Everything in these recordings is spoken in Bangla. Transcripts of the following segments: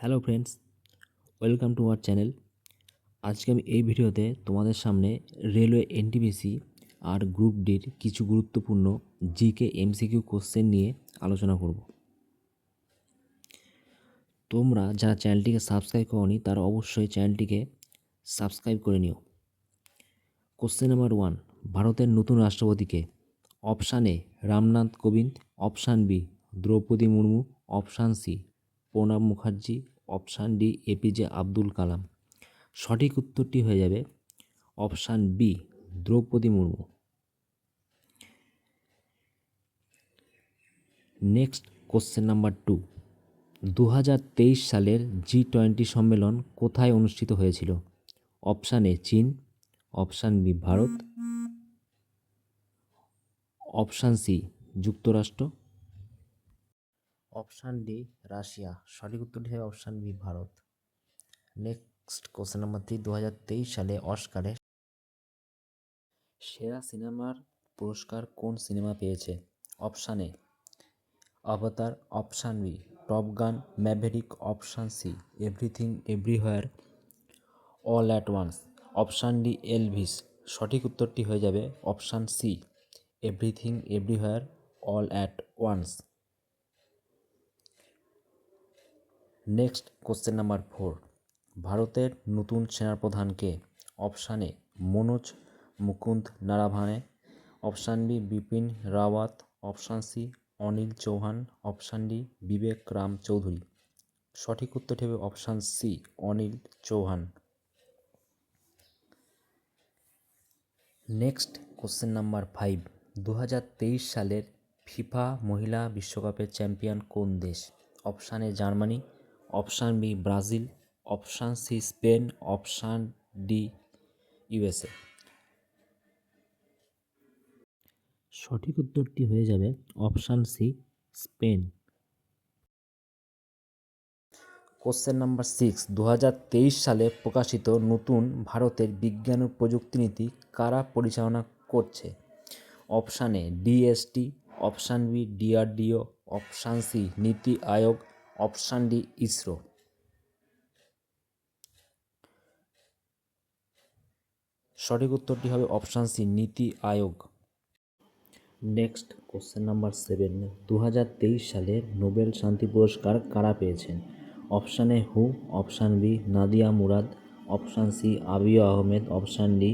Hello friends, welcome to our channel. আজকে আমি এই ভিডিওতে তোমাদের সামনে রেলওয়ে এনটিপিসি আর গ্রুপ ডির কিছু গুরুত্বপূর্ণ জিকে এমসিকিউ কোশ্চেন নিয়ে আলোচনা করব। তোমরা যারা চ্যানেলটিকে সাবস্ক্রাইব করোনি তারা অবশ্যই চ্যানেলটিকে সাবস্ক্রাইব করে নিও। কোশ্চেন নাম্বার 1, ভারতের নতুন রাষ্ট্রপতিকে? Option A Ramnath Kovind, option B Droupadi Murmu, option C Pranab Mukherjee, option D APJ Abdul Kalam. সঠিক উত্তরটি হয়ে যাবে option B Droupadi Murmu. Next question number 2, 2023 সালের G20 সম্মেলন কোথায় অনুষ্ঠিত হয়েছিল? অপশান এ চীন, option B Bharat, option C যুক্তরাষ্ট্র, অপশান ডি রাশিয়া। সঠিক উত্তরটি হবে option B Bharat. Next question number 3, 2023 সালে অস্কারে সেরা সিনেমার পুরস্কার কোন সিনেমা পেয়েছে? Option A Avatar, option B Top Gun Maverick, option C Everything Everywhere All at Once, option D Elvis. সঠিক উত্তরটি হয়ে যাবে option C Everything Everywhere All at Once. Next question number 4, ভারতের নতুন সেনাপ্রধান কে? Option A Manoj Mukund Naravane, option B Bipin Rawat, option C Anil Chauhan, option D Vivek Ram Chaudhari. সঠিক উত্তরটি হবে option C Anil Chauhan. Next question number 5, 2023 সালের ফিফা মহিলা বিশ্বকাপের চ্যাম্পিয়ন কোন দেশ? Option A Germany, option B Brazil, option C Spain, option D USA. সঠিক উত্তরটি হয়ে যাবে option C Spain. Question number 6, 2023 সালে প্রকাশিত নতুন ভারতের বিজ্ঞান ও প্রযুক্তি নীতি কারা পরিচালনা করছে? Option A DST, option B DRDO, option C NITI Aayog, option D ISRO. সঠিক উত্তরটি হবে অপশান সি নীতি আয়োগ। নেক্সট কোশ্চেন নাম্বার 7, 2023 সালে নোবেল শান্তি পুরস্কার কারা পেয়েছেন? অপশান এ হু, option B Nadia Murad, option C Abiy Ahmed, option D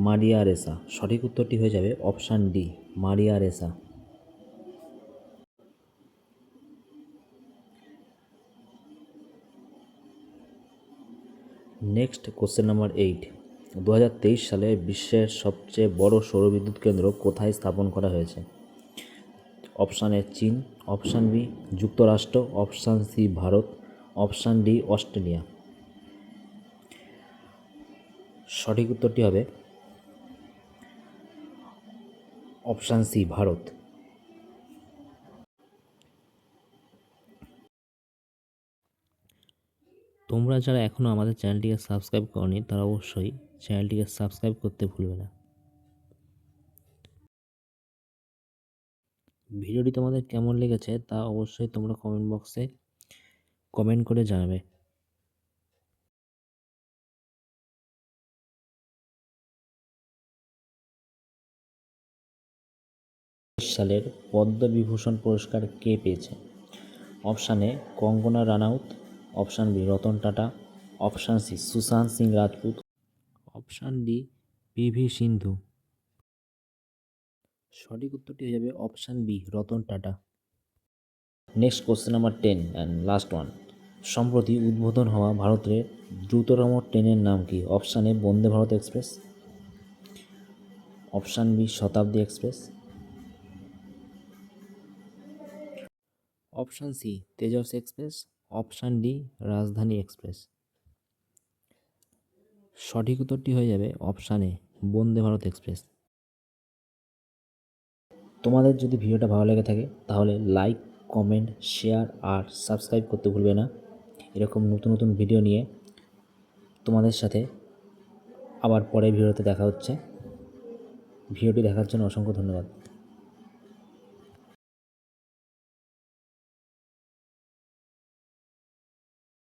Maria Ressa. সঠিক উত্তরটি হয়ে যাবে option D Maria Ressa. Next question number 8, 2023 সালে বিশ্বের সবচেয়ে বড় সৌরবিদ্যুৎ কেন্দ্র কোথায় স্থাপন করা হয়েছে? অপশান এ চীন, অপশান বি যুক্তরাষ্ট্র, option C Bharat, option D Australia. সঠিক উত্তরটি হবে অপশান সি ভারত। তোমরা যারা এখনও আমাদের চ্যানেলটিকে সাবস্ক্রাইব করনি তারা অবশ্যই চ্যানেলটিকে সাবস্ক্রাইব করতে ভুলবে না। ভিডিওটি তোমাদের কেমন লেগেছে তা অবশ্যই তোমরা কমেন্ট বক্সে কমেন্ট করে জানাবে। সালের পদ্মবিভূষণ পুরস্কার কে পেয়েছে? Option A Kangana Ranaut, option B Ratan Tata, option C Sushant Singh Rajput, option D PV Sindhu. সঠিক উত্তরটি হয়ে যাবে option B Ratan Tata. Next question number 10 and last one, সম্প্রতি উদ্বোধন হওয়া ভারতের দ্রুততম ট্রেনের নাম কি? Option A Vande Bharat express, option B Shatabdi express, option C Tejas express, option D Rajdhani express. সঠিক উত্তরটি হয়ে যাবে option A Vande Bharat express. তোমাদের যদি ভিডিওটা ভালো লেগে থাকে তাহলে লাইক, কমেন্ট, শেয়ার আর সাবস্ক্রাইব করতে ভুলবে না। এরকম নতুন নতুন ভিডিও নিয়ে তোমাদের সাথে আবার পরের ভিডিওতে দেখা হচ্ছে। ভিডিওটি দেখার জন্য অসংখ্য ধন্যবাদ।